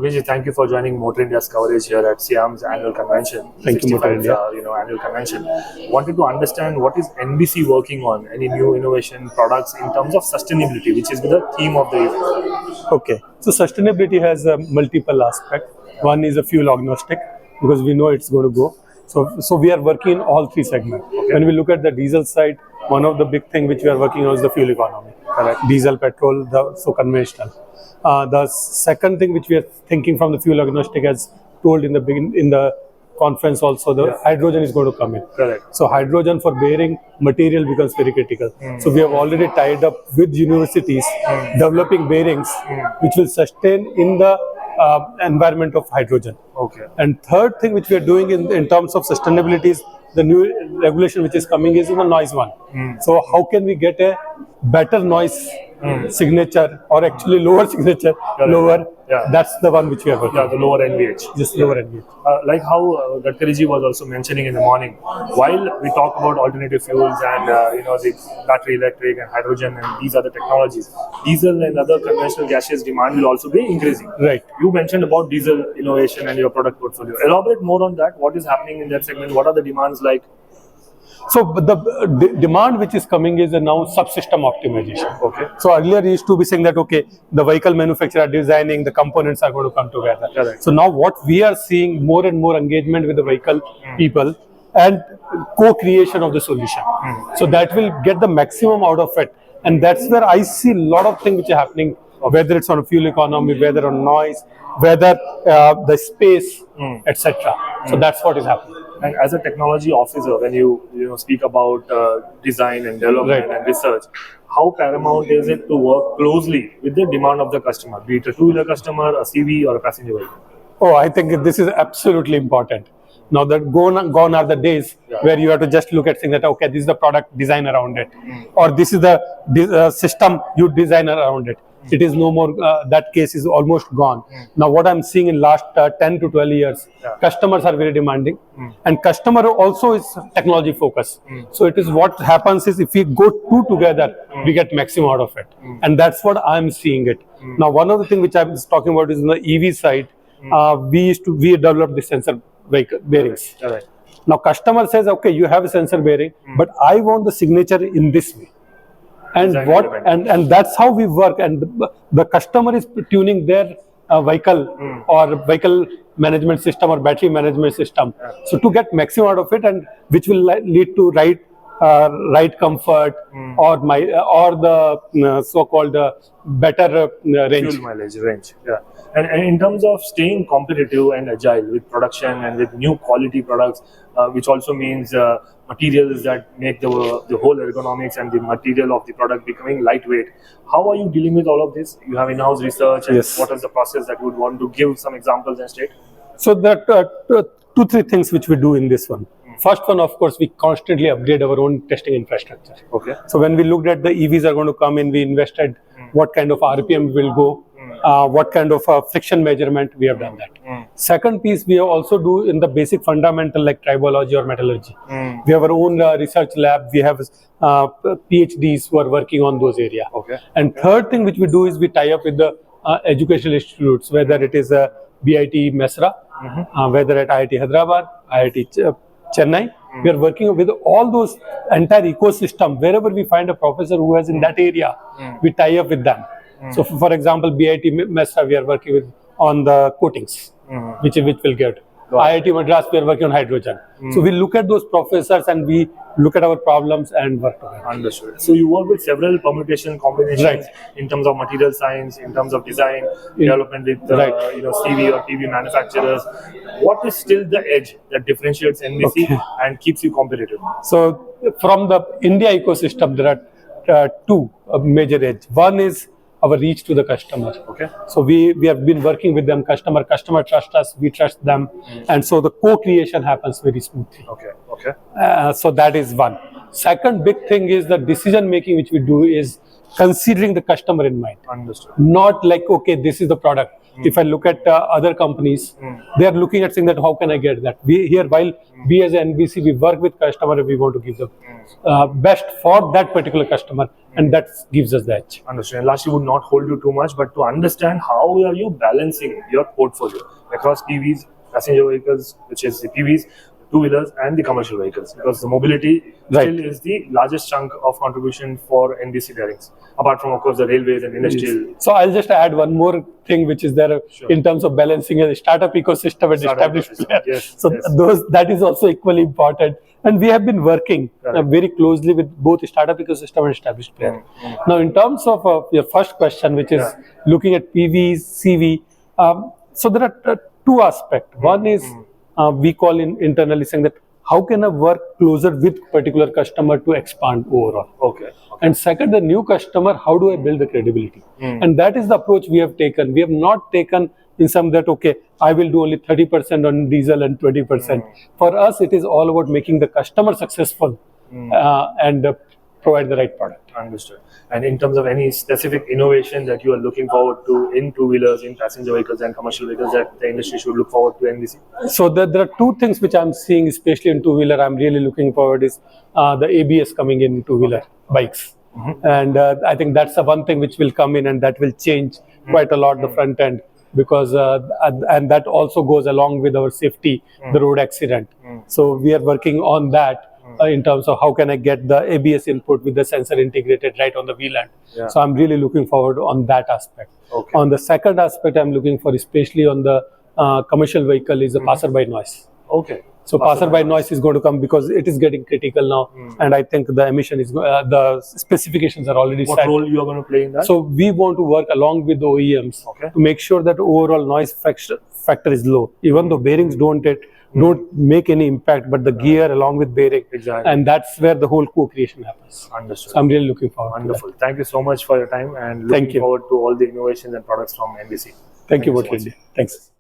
Lokesh, thank you for joining Motor India's coverage here at SIAM's annual convention. Thank you, Motor India. Annual convention. Wanted to understand what is NBC working on, any new innovation products in terms of sustainability, which is the theme of the event. Okay, so sustainability has multiple aspects. One is a fuel agnostic, because we know it's going to go. So we are working in all three segments. Okay. When we look at the diesel side, one of the big things which we are working on is the fuel economy. Correct. Diesel, petrol, so conventional. The second thing which we are thinking from the fuel agnostic, as told in the conference also, the hydrogen is going to come in. Correct. So hydrogen for bearing material becomes very critical. So we have already tied up with universities developing bearings which will sustain in the environment of hydrogen. Okay. And third thing which we are doing in terms of sustainability is the new regulation which is coming is in the noise one. So how can we get a better noise signature, or actually lower signature, lower. Yeah. That's the one which we are working. Yeah, the lower NVH. Just lower NVH. Like how Gadkariji was also mentioning in the morning, while we talk about alternative fuels and the battery electric and hydrogen and these other technologies, diesel and other conventional gaseous demand will also be increasing. Right. You mentioned about diesel innovation and your product portfolio. Elaborate more on that. What is happening in that segment? What are the demands like? So the demand which is coming is now subsystem optimization. Okay. So earlier it used to be saying that, okay, the vehicle manufacturer designing, the components are going to come together. Correct. So now what we are seeing, more and more engagement with the vehicle people and co-creation of the solution. So that will get the maximum out of it. And that's where I see a lot of things which are happening, whether it's on fuel economy, whether on noise, whether the space, etc. So that's what is happening. And as a technology officer, when you speak about design and development and research, how paramount is it to work closely with the demand of the customer, be it a two-wheeler customer, a CV, or a passenger vehicle? Oh, I think this is absolutely important. Now that gone are the days where you have to just look at things that, okay, this is the product, design around it, or this is the system, you design around it. It is no more, that case is almost gone. Now what I'm seeing in last 10 to 12 years, customers are very demanding, and customer also is technology focused. So it is what happens is if we go two together, we get maximum out of it. And that's what I'm seeing it. Now one of the things which I was talking about is on the EV side, we developed the sensor bearings. Now customer says, okay, you have a sensor bearing, but I want the signature in this way. And and that's how we work, and the customer is tuning their vehicle or vehicle management system or battery management system, so to get maximum out of it, and which will lead to ride comfort or the so-called better range. Fuel mileage range. Yeah. And in terms of staying competitive and agile with production and with new quality products, which also means materials that make the whole ergonomics and the material of the product becoming lightweight. How are you dealing with all of this? You have in-house research, and what is the process that you would want to give some examples and state? So there are 2-3 things which we do in this one. First one, of course, we constantly upgrade our own testing infrastructure. Okay. So when we looked at the EVs are going to come in, we invested what kind of RPM will go, what kind of friction measurement, we have done that. Second piece, we also do in the basic fundamental like tribology or metallurgy. We have our own research lab. We have PhDs who are working on those areas. Okay. And third thing which we do is we tie up with the educational institutes, whether it is BIT Mesra, whether at IIT Hyderabad, IIT Chennai. We are working with all those entire ecosystem. Wherever we find a professor who is in that area, we tie up with them. So for example, BIT Mesra, we are working with on the coatings, which will get. IIT Madras, we are working on hydrogen. So we look at those professors and we look at our problems and work together. Understood. So you work with several permutation combinations in terms of material science, in terms of design, development with CV or PV manufacturers. What is still the edge that differentiates NBC and keeps you competitive? So from the India ecosystem, there are two major edge. One is our reach to the customer. Okay. So we have been working with them. Customer trust us, we trust them, and so the co-creation happens very smoothly. Okay. So that is one. Second big thing is the decision making which we do is considering the customer in mind. Understood. Not like, okay, this is the product. If I look at other companies, they are looking at saying that how can I get that? We here, while we as an NBC, we work with customer and we want to give the best for that particular customer, and that gives us the edge. Understand. Lastly, would not hold you too much, but to understand how are you balancing your portfolio across PVs, passenger vehicles, which is the PVs, two-wheelers and the commercial vehicles, because the mobility still is the largest chunk of contribution for NBC Bearings, apart from of course the railways and industrial. So I'll just add one more thing which is there in terms of balancing a startup ecosystem and established player. That is also equally important, and we have been working very closely with both startup ecosystem and established player. Now in terms of your first question, which is looking at PVs, CV, so there are two aspects. One is we call internally saying that how can I work closer with particular customer to expand overall. And second, the new customer, how do I build the credibility? And that is the approach we have taken. We have not taken in some that, okay, I will do only 30% on diesel and 20%. For us, it is all about making the customer successful and provide the right product. Understood. And in terms of any specific innovation that you are looking forward to in two-wheelers, in passenger vehicles and commercial vehicles that the industry should look forward to NBC? So there are two things which I'm seeing, especially in two-wheeler, I'm really looking forward is the ABS coming in two-wheeler bikes. And I think that's the one thing which will come in and that will change quite a lot the front end, because and that also goes along with our safety, the road accident. So we are working on that. In terms of how can I get the ABS input with the sensor integrated right on the wheel end. So I'm really looking forward on that aspect. On the second aspect, I'm looking for, especially on the commercial vehicle, is the passerby noise. So passerby noise is going to come because it is getting critical now, and I think the emission is the specifications are already set. What role you are going to play in that? So we want to work along with the OEMs to make sure that overall noise factor is low. Even though bearings don't make any impact, but the gear along with bearing, and that's where the whole co-creation happens. Understood. So I'm really looking forward. Wonderful. Thank you so much for your time, and looking forward to all the innovations and products from NBC. Thank you, Thanks.